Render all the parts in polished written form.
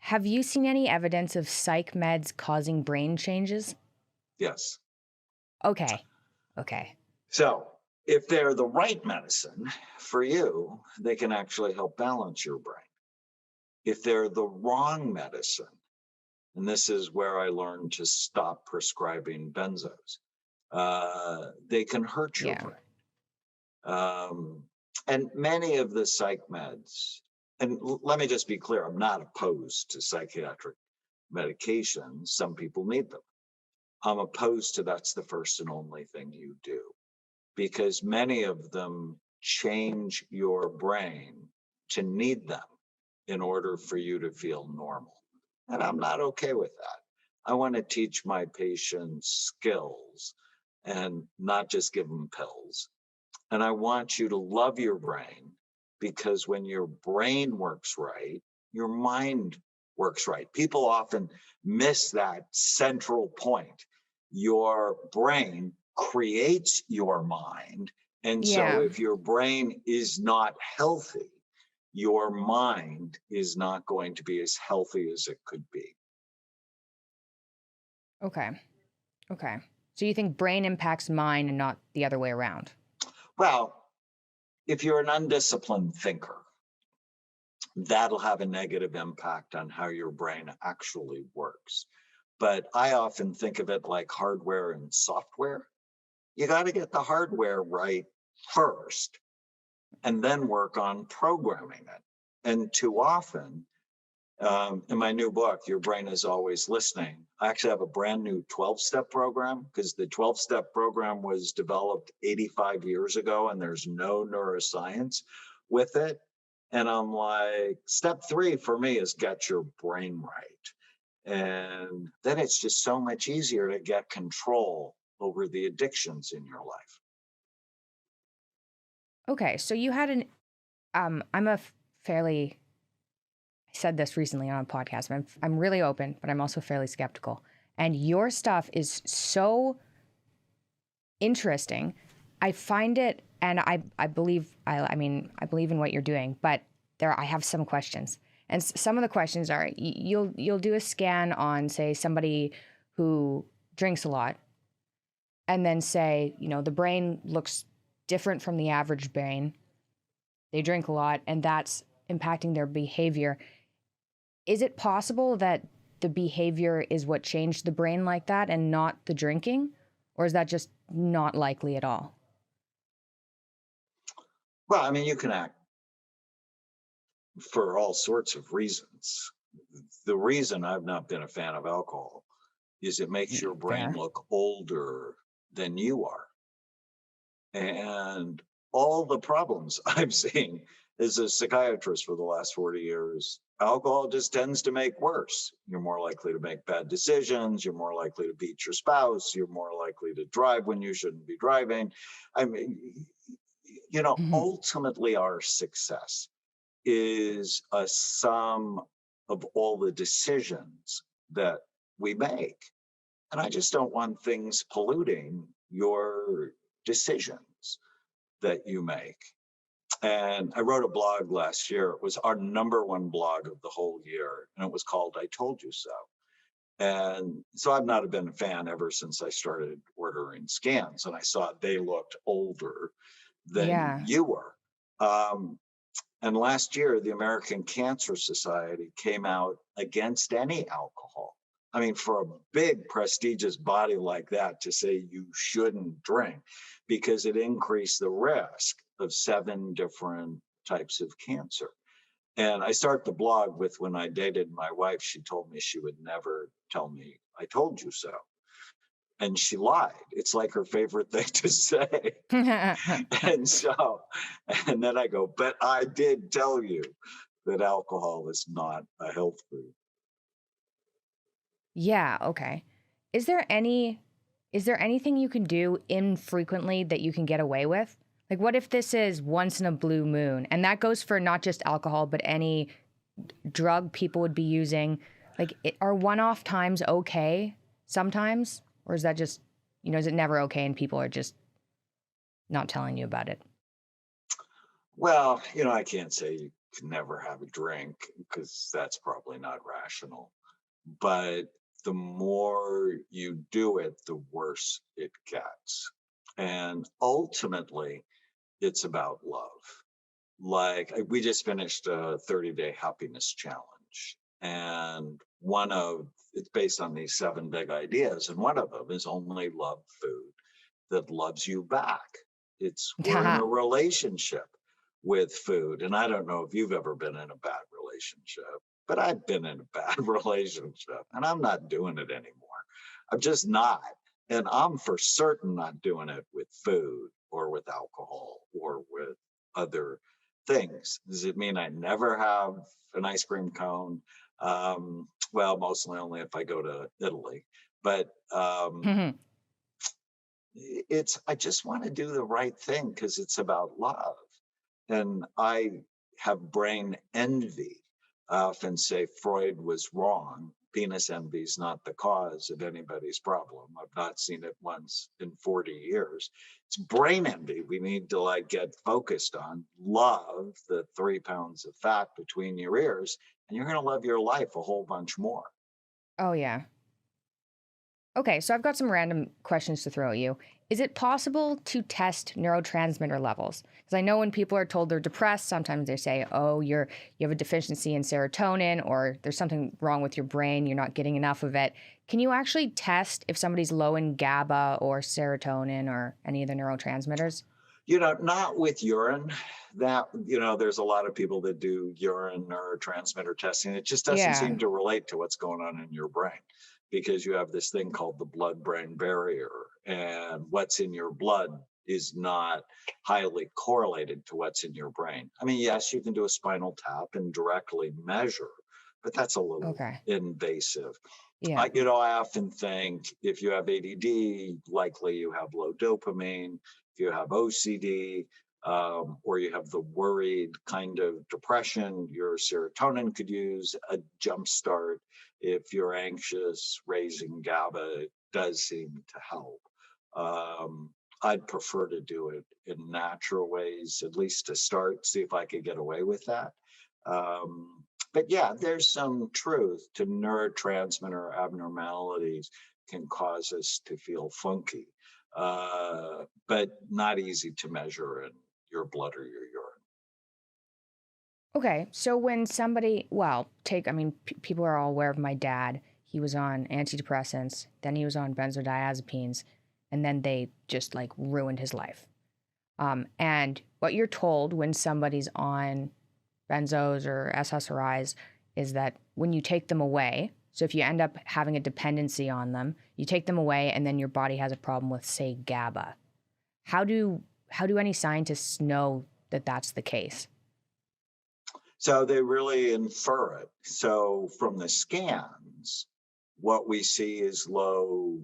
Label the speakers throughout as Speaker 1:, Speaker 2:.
Speaker 1: Have you seen any evidence of psych meds causing brain changes?
Speaker 2: Yes.
Speaker 1: Okay. Okay.
Speaker 2: So if they're the right medicine for you, they can actually help balance your brain. If they're the wrong medicine, and this is where I learned to stop prescribing benzos, they can hurt your
Speaker 1: Yeah.
Speaker 2: brain. And many of the psych meds, and let me just be clear, I'm not opposed to psychiatric medications. Some people need them. I'm opposed to that's the first and only thing you do because many of them change your brain to need them in order for you to feel normal. And I'm not okay with that. I want to teach my patients skills and not just give them pills. And I want you to love your brain because when your brain works right, your mind works right. People often miss that central point. Your brain creates your mind. And so
Speaker 1: Yeah.
Speaker 2: if your brain is not healthy, your mind is not going to be as healthy as it could be.
Speaker 1: Okay. Okay. So you think brain impacts mind and not the other way around?
Speaker 2: Well, if you're an undisciplined thinker, that'll have a negative impact on how your brain actually works. But I often think of it like hardware and software. You got to get the hardware right first and then work on programming it. And too often, in my new book, Your Brain is Always Listening, I actually have a brand new 12-step program because the 12-step program was developed 85 years ago and there's no neuroscience with it. And I'm like, step 3 for me is get your brain right. And then it's just so much easier to get control over the addictions in your life.
Speaker 1: Okay. So you had an I'm a fairly I said this recently on a podcast. I'm really open, but I'm also fairly skeptical. And your stuff is so interesting. I find it, and I believe I mean I believe in what you're doing, but there I have some questions, and some of the questions are you'll do a scan on say somebody who drinks a lot, and then say the brain looks different from the average brain. They drink a lot, and that's impacting their behavior. Is it possible that the behavior is what changed the brain like that and not the drinking? Or is that just not likely at all?
Speaker 2: Well, I mean, you can act for all sorts of reasons. The reason I've not been a fan of alcohol is it makes your brain
Speaker 1: Fair.
Speaker 2: look older than you are. And all the problems I've seen as a psychiatrist for the last 40 years, alcohol just tends to make worse. You're more likely to make bad decisions. You're more likely to beat your spouse. You're more likely to drive when you shouldn't be driving. I mean,
Speaker 1: Mhm.
Speaker 2: ultimately, our success is a sum of all the decisions that we make. And I just don't want things polluting your decisions that you make. And I wrote a blog last year. It was our number one blog of the whole year. And it was called I Told You So. And so I've not been a fan ever since I started ordering scans and I saw they looked older than
Speaker 1: Yeah.
Speaker 2: you were. Um, and last year, the American Cancer Society came out against any alcohol. I mean, for a big, prestigious body like that to say you shouldn't drink because it increased the risk of 7 different types of cancer. And I start the blog with when I dated my wife, she told me she would never tell me, I told you so. And she lied. It's like her favorite thing to say. And so, and then I go, but I did tell you that alcohol is not a health food.
Speaker 1: Yeah, okay. Is there any is there anything you can do infrequently that you can get away with? Like what if this is once in a blue moon? And that goes for not just alcohol, but any drug people would be using. Like are one-off times okay sometimes? Or is that just, is it never okay and people are just not telling you about it?
Speaker 2: Well, I can't say can never have a drink because that's probably not rational. But the more you do it, the worse it gets. And ultimately, it's about love. Like we just finished a 30-day happiness challenge. And it's based on these 7 big ideas. And one of them is only love food that loves you back. We're in a relationship with food. And I don't know if you've ever been in a bad relationship, but I've been in a bad relationship and I'm not doing it anymore. I'm just not. And I'm for certain not doing it with food or with alcohol or with other things. Does it mean I never have an ice cream cone? Well, mostly only if I go to Italy. But I just want to do the right thing because it's about love. And I have brain envy. I often say Freud was wrong. Penis envy is not the cause of anybody's problem. I've not seen it once in 40 years. It's brain envy we need to get focused on. Love the 3 pounds of fat between your ears, and you're going to love your life a whole bunch more.
Speaker 1: Oh, yeah. Okay, so I've got some random questions to throw at you. Is it possible to test neurotransmitter levels? Because I know when people are told they're depressed, sometimes they say, oh, you have a deficiency in serotonin, or there's something wrong with your brain, you're not getting enough of it. Can you actually test if somebody's low in GABA or serotonin or any of the neurotransmitters?
Speaker 2: Not with urine. There's a lot of people that do urine neurotransmitter testing. It just doesn't
Speaker 1: Yeah.
Speaker 2: seem to relate to what's going on in your brain, because you have this thing called the blood-brain barrier, and what's in your blood is not highly correlated to what's in your brain. I mean, yes, you can do a spinal tap and directly measure, but that's a little invasive.
Speaker 1: Yeah.
Speaker 2: I often think if you have ADD, likely you have low dopamine. If you have OCD, or you have the worried kind of depression, your serotonin could use a jump start. If you're anxious, raising GABA does seem to help. I'd prefer to do it in natural ways, at least to start, see if I could get away with that. But yeah, there's some truth to neurotransmitter abnormalities can cause us to feel funky, but not easy to measure in your blood or your urine.
Speaker 1: Okay, so when somebody, people are all aware of my dad. He was on antidepressants, then he was on benzodiazepines, and then they just ruined his life. And what you're told when somebody's on benzos or SSRIs is that when you take them away, so if you end up having a dependency on them, you take them away and then your body has a problem with, say, GABA. How do any scientists know that that's the case?
Speaker 2: So they really infer it. So from the scans, what we see is low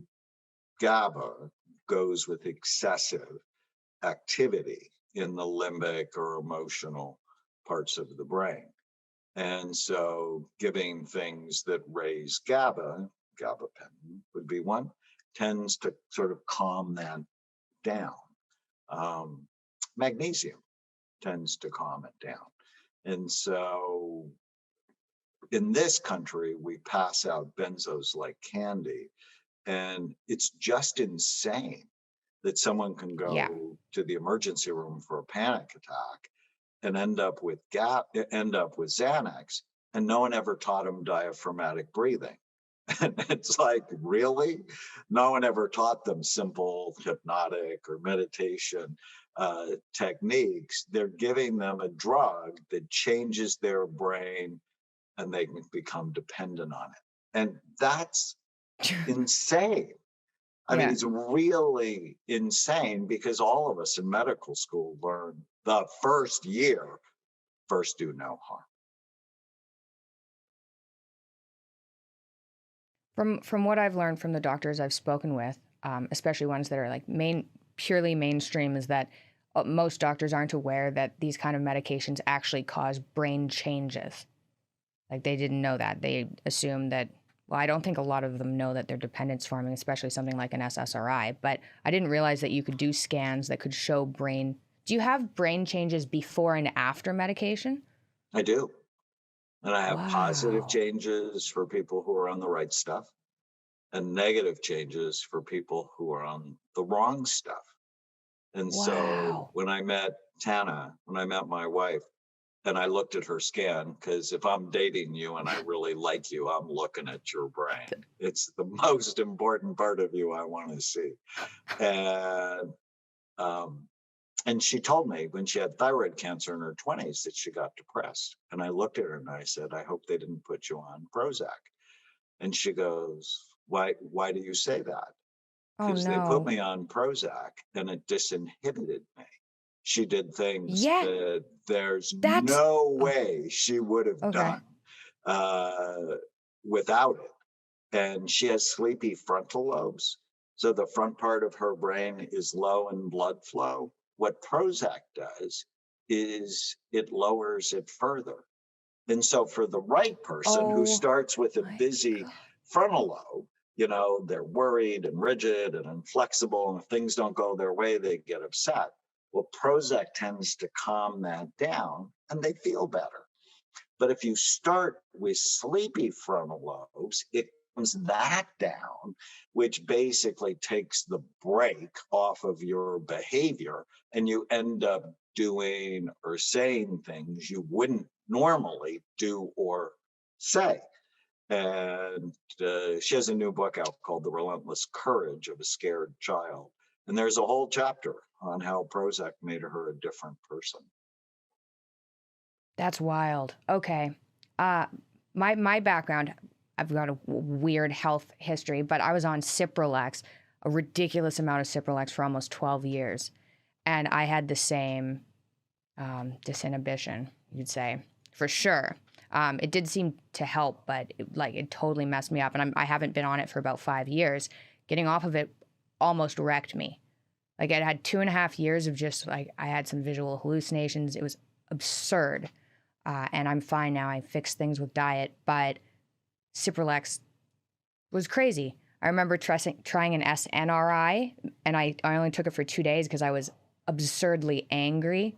Speaker 2: GABA goes with excessive activity in the limbic or emotional parts of the brain. And so giving things that raise GABA, gabapentin would be one, tends to sort of calm that down. Magnesium tends to calm it down. And so in this country, we pass out benzos like candy. And it's just insane that someone can go to the emergency room for a panic attack and end up with Xanax, and no one ever taught them diaphragmatic breathing. And it's like, really? No one ever taught them simple hypnotic or meditation techniques. They're giving them a drug that changes their brain and they can become dependent on it. And that's insane. I mean, it's really insane, because all of us in medical school learn the first year, first do no harm.
Speaker 1: From what I've learned from the doctors I've spoken with, especially ones that are purely mainstream, is that most doctors aren't aware that these kind of medications actually cause brain changes. They didn't know that. They assume that, well, I don't think a lot of them know that they're dependence forming, especially something like an SSRI, but I didn't realize that you could do scans that could show brain. Do you have brain changes before and after medication?
Speaker 2: I do. And I have positive
Speaker 1: Wow.
Speaker 2: changes for people who are on the right stuff and negative changes for people who are on the wrong stuff. And so
Speaker 1: Wow.
Speaker 2: when I met Tana, when I met my wife, and I looked at her scan, because if I'm dating you and I really like you, I'm looking at your brain. It's the most important part of you I want to see. And um, and she told me when she had thyroid cancer in her 20s that she got depressed. And I looked at her and I said, I hope they didn't put you on Prozac. And she goes, why do you say that?
Speaker 1: Oh
Speaker 2: Because they put
Speaker 1: no.
Speaker 2: me on Prozac and it disinhibited me. She did things
Speaker 1: Yeah,
Speaker 2: that there's
Speaker 1: that's
Speaker 2: no
Speaker 1: oh,
Speaker 2: way she would have
Speaker 1: okay.
Speaker 2: done uh, without it. And she has sleepy frontal lobes. So the front part of her brain is low in blood flow. What Prozac does is it lowers it further. And so for the right person who
Speaker 1: Oh
Speaker 2: starts with a
Speaker 1: my
Speaker 2: busy
Speaker 1: god.
Speaker 2: frontal lobe, they're worried and rigid and inflexible, and if things don't go their way, they get upset. Well, Prozac tends to calm that down and they feel better. But if you start with sleepy frontal lobes, it calms that down, which basically takes the brake off of your behavior, and you end up doing or saying things you wouldn't normally do or say. And she has a new book out called The Relentless Courage of a Scared Child. And there's a whole chapter on how Prozac made her a different person.
Speaker 1: That's wild. Okay. Uh my background, I've got a weird health history, but I was on Cipralex, a ridiculous amount of Cipralex for almost 12 years. And I had the same disinhibition, you'd say, for sure. It did seem to help, but it totally messed me up. And I haven't been on it for about 5 years. Getting off of it almost wrecked me. Like I had 2.5 years of just like I had some visual hallucinations. It was absurd. And I'm fine now. I fixed things with diet, but Cipralex was crazy. I remember trying an SNRI, and I only took it for 2 days because I was absurdly angry.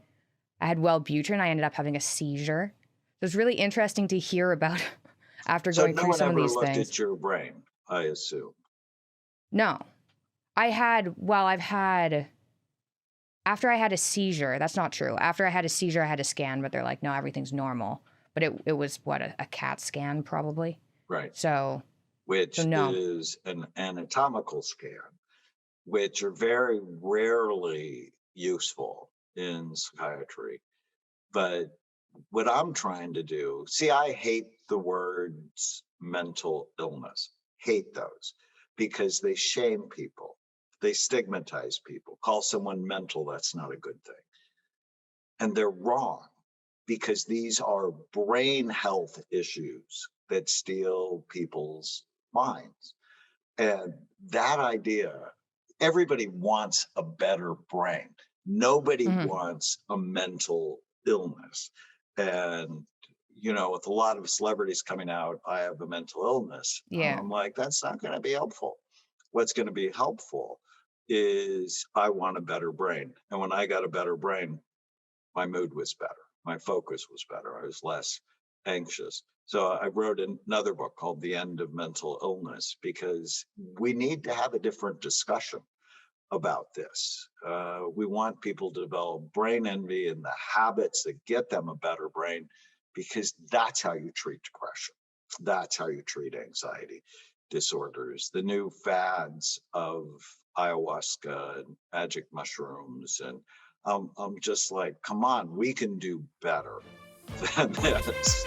Speaker 1: I had Wellbutrin. I ended up having a seizure. It was really interesting to hear about after
Speaker 2: So
Speaker 1: going
Speaker 2: no
Speaker 1: through
Speaker 2: one
Speaker 1: some of
Speaker 2: ever
Speaker 1: these
Speaker 2: looked
Speaker 1: things.
Speaker 2: at your brain, I assume.
Speaker 1: No, I've had, after I had a seizure, that's not true. After I had a seizure, I had a scan, but they're like, no, everything's normal. But it was what, a CAT scan probably.
Speaker 2: Right.
Speaker 1: So
Speaker 2: Which
Speaker 1: no.
Speaker 2: is an anatomical scan, which are very rarely useful in psychiatry. But what I'm trying to do, see, I hate the words mental illness, hate those because they shame people, they stigmatize people, call someone mental, that's not a good thing. And they're wrong because these are brain health issues that steal people's minds. And that idea, everybody wants a better brain. Nobody
Speaker 1: Mhm.
Speaker 2: wants a mental illness. And, with a lot of celebrities coming out, I have a mental illness.
Speaker 1: Yeah.
Speaker 2: I'm like, that's not going to be helpful. What's going to be helpful is I want a better brain. And when I got a better brain, my mood was better. My focus was better. I was less anxious. So I wrote another book called The End of Mental Illness because we need to have a different discussion about this. We want people to develop brain envy and the habits that get them a better brain because that's how you treat depression. That's how you treat anxiety disorders. The new fads of ayahuasca and magic mushrooms. And I'm just like, come on, we can do better than this.